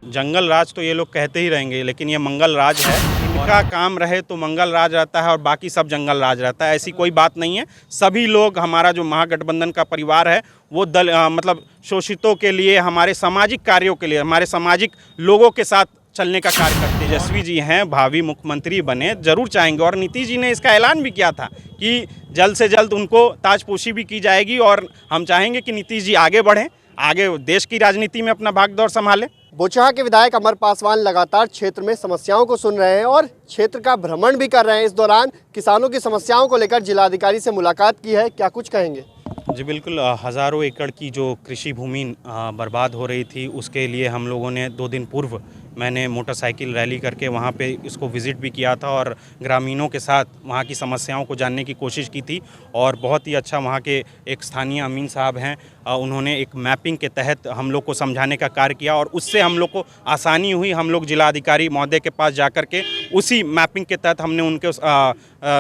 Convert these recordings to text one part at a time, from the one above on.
जंगल राज तो ये लोग कहते ही रहेंगे, लेकिन ये मंगल राज है। इनका काम रहे तो मंगल राज रहता है और बाकी सब जंगल राज रहता है। ऐसी कोई बात नहीं है। सभी लोग, हमारा जो महागठबंधन का परिवार है वो दल मतलब शोषितों के लिए, हमारे सामाजिक कार्यों के लिए, हमारे सामाजिक लोगों के साथ चलने का कार्य करते हैं। तेजस्वी जी हैं, भावी मुख्यमंत्री बने, जरूर चाहेंगे। और नीतीश जी ने इसका ऐलान भी किया था कि जल्द से जल्द उनको ताजपोशी भी की जाएगी और हम चाहेंगे कि नीतीश जी आगे बढ़ें, आगे देश की राजनीति में अपना भागदौड़ संभालें। बोचहा के विधायक अमर पासवान लगातार क्षेत्र में समस्याओं को सुन रहे हैं और क्षेत्र का भ्रमण भी कर रहे हैं। इस दौरान किसानों की समस्याओं को लेकर जिलाधिकारी से मुलाकात की है, क्या कुछ कहेंगे? जी बिल्कुल, हज़ारों एकड़ की जो कृषि भूमि बर्बाद हो रही थी, उसके लिए हम लोगों ने 2 दिन पूर्व मैंने मोटरसाइकिल रैली करके वहाँ पे इसको विज़िट भी किया था और ग्रामीणों के साथ वहाँ की समस्याओं को जानने की कोशिश की थी। और बहुत ही अच्छा वहाँ के एक स्थानीय अमीन साहब हैं, उन्होंने एक मैपिंग के तहत हम लोग को समझाने का कार्य किया और उससे हम लोग को आसानी हुई। हम लोग जिलाधिकारी महोदय के पास जाकर के उसी मैपिंग के तहत हमने उनके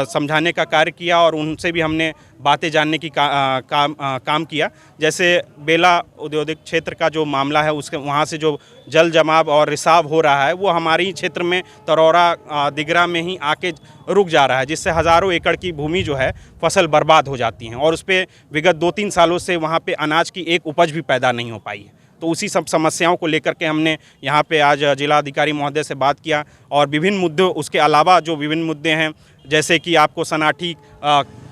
समझाने का कार्य किया और उनसे भी हमने बातें जानने की काम किया। जैसे बेला औद्योगिक क्षेत्र का जो मामला है, उसके वहाँ से जो जल जमाव और रिसाव हो रहा है वो हमारी क्षेत्र में तरौरा दिगरा में ही आके रुक जा रहा है, जिससे हज़ारों एकड़ की भूमि जो है फसल बर्बाद हो जाती हैं और उस पर विगत 2-3 सालों से वहाँ पे अनाज की एक उपज भी पैदा नहीं हो पाई है। तो उसी सब समस्याओं को लेकर के हमने यहाँ पे आज जिलाधिकारी महोदय से बात किया और विभिन्न मुद्दों, उसके अलावा जो विभिन्न मुद्दे हैं, जैसे कि आपको सनाठी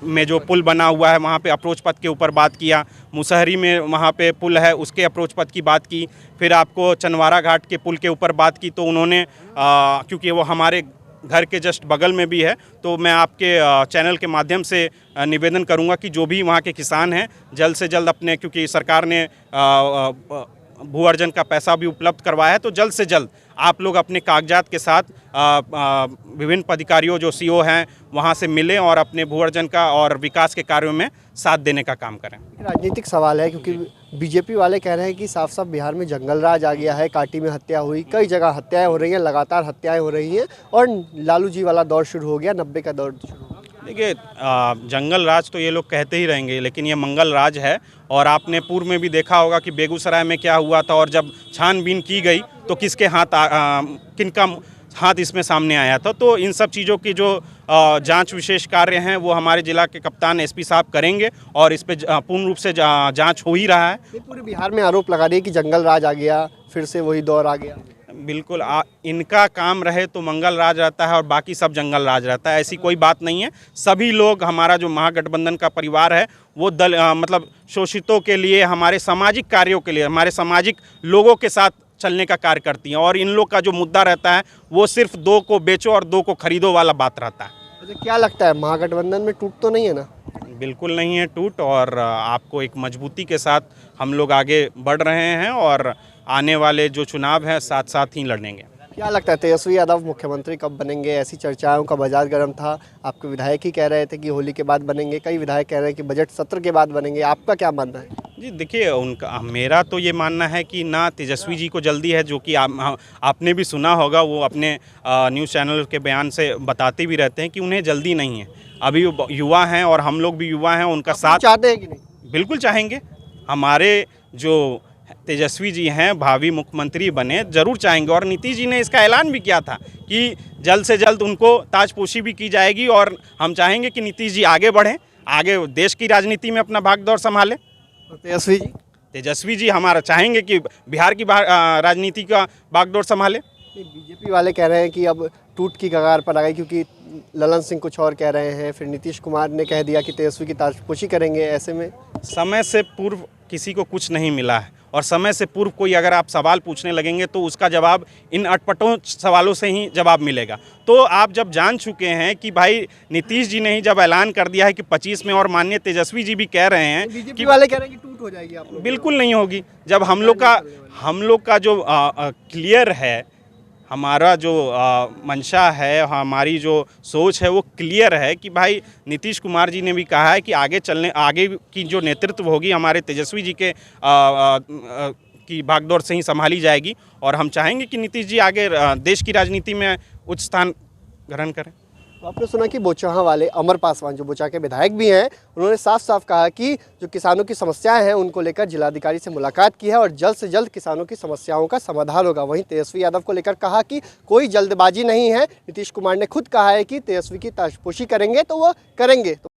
में जो पुल बना हुआ है वहाँ पे अप्रोच पथ के ऊपर बात किया, मुसहरी में वहाँ पे पुल है उसके अप्रोच पथ की बात की, फिर आपको चनवारा घाट के पुल के ऊपर बात की। तो उन्होंने क्योंकि वो हमारे घर के जस्ट बगल में भी है, तो मैं आपके चैनल के माध्यम से निवेदन करूंगा कि जो भी वहाँ के किसान हैं जल्द से जल्द अपने, क्योंकि सरकार ने भू अर्जन का पैसा भी उपलब्ध करवाया है, तो जल्द से जल्द आप लोग अपने कागजात के साथ विभिन्न पदाधिकारियों जो सीओ हैं वहाँ से मिलें और अपने भू अर्जन का और विकास के कार्यों में साथ देने का काम करें। राजनीतिक सवाल है, क्योंकि बीजेपी वाले कह रहे हैं कि साफ साफ बिहार में जंगल राज आ गया है, काटी में हत्या हुई, कई जगह हत्याएं हो रही हैं, लगातार हत्याएं हो रही हैं और लालू जी वाला दौर शुरू हो गया, 90 का दौर शुरू हो गया। देखिए, जंगल राज तो ये लोग कहते ही रहेंगे, लेकिन ये मंगल राज है। और आपने पूर्व में भी देखा होगा कि बेगूसराय में क्या हुआ था और जब छानबीन की गई तो किसके हाथ किनका हाथ इसमें सामने आया था। तो इन सब चीज़ों की जो जांच विशेष कार्य हैं वो हमारे जिला के कप्तान एसपी साहब करेंगे और इस पे पूर्ण रूप से जांच हो ही रहा है। पूरे बिहार में आरोप लगा रही है कि जंगल राज आ गया, फिर से वही दौर आ गया। बिल्कुल, इनका काम रहे तो मंगल राज रहता है और बाकी सब जंगल राज रहता है। ऐसी कोई बात नहीं है। सभी लोग, हमारा जो महागठबंधन का परिवार है वो दल मतलब शोषितों के लिए, हमारे सामाजिक कार्यों के लिए, हमारे सामाजिक लोगों के साथ चलने का कार्य करती हैं। और इन लोग का जो मुद्दा रहता है वो सिर्फ 2 को बेचो और 2 को खरीदो वाला बात रहता है। अच्छा, क्या लगता है महागठबंधन में टूट तो नहीं है ना? बिल्कुल नहीं है टूट, और आपको एक मजबूती के साथ हम लोग आगे बढ़ रहे हैं और आने वाले जो चुनाव हैं साथ साथ ही लड़ेंगे। क्या लगता है तेजस्वी यादव मुख्यमंत्री कब बनेंगे? ऐसी चर्चाओं का बाजार गर्म था, आपके विधायक ही कह रहे थे कि होली के बाद बनेंगे, कई विधायक कह रहे हैं कि बजट सत्र के बाद बनेंगे। आपका क्या मानना है? जी देखिए, उनका, मेरा तो ये मानना है कि ना तेजस्वी जी को जल्दी है, जो कि आपने भी सुना होगा, वो अपने न्यूज़ चैनल के बयान से बताते भी रहते हैं कि उन्हें जल्दी नहीं है। अभी वो युवा हैं और हम लोग भी युवा हैं, उनका साथ चाहते हैं कि नहीं? बिल्कुल चाहेंगे। हमारे जो तेजस्वी जी हैं, भावी मुख्यमंत्री बने, जरूर चाहेंगे। और नीतीश जी ने इसका ऐलान भी किया था कि जल्द से जल्द उनको ताजपोशी भी की जाएगी और हम चाहेंगे कि नीतीश जी आगे बढ़ें, आगे देश की राजनीति में अपना भागदौड़ संभालें। तेजस्वी जी हमारा चाहेंगे कि बिहार की राजनीति का बागडोर संभाले। बीजेपी वाले कह रहे हैं कि अब टूट की कगार पर आ गई, क्योंकि ललन सिंह कुछ और कह रहे हैं, फिर नीतीश कुमार ने कह दिया कि तेजस्वी की ताजपोशी करेंगे। ऐसे में समय से पूर्व किसी को कुछ नहीं मिला है और समय से पूर्व कोई अगर आप सवाल पूछने लगेंगे तो उसका जवाब इन अटपटों सवालों से ही जवाब मिलेगा। तो आप जब जान चुके हैं कि भाई नीतीश जी ने ही जब ऐलान कर दिया है कि 25 में, और माननीय तेजस्वी जी भी कह रहे हैं बीजेपी वाले कह रहे हैं कि टूट हो जाएगी, आप लोग। बिल्कुल नहीं होगी। जब हम लोग का जो क्लियर है, हमारा जो मंशा है, हमारी जो सोच है वो क्लियर है कि भाई नीतीश कुमार जी ने भी कहा है कि आगे की जो नेतृत्व होगी हमारे तेजस्वी जी के की भागदौड़ से ही संभाली जाएगी। और हम चाहेंगे कि नीतीश जी आगे देश की राजनीति में उच्च स्थान ग्रहण करें। तो आपने सुना कि बोचहा वाले अमर पासवान जो बोचा के विधायक भी हैं, उन्होंने साफ साफ कहा कि जो किसानों की समस्याएं हैं उनको लेकर जिलाधिकारी से मुलाकात की है और जल्द से जल्द किसानों की समस्याओं का समाधान होगा। वहीं तेजस्वी यादव को लेकर कहा कि कोई जल्दबाजी नहीं है। नीतीश कुमार ने खुद कहा है कि तेजस्वी की ताजपोशी करेंगे तो वो करेंगे। तो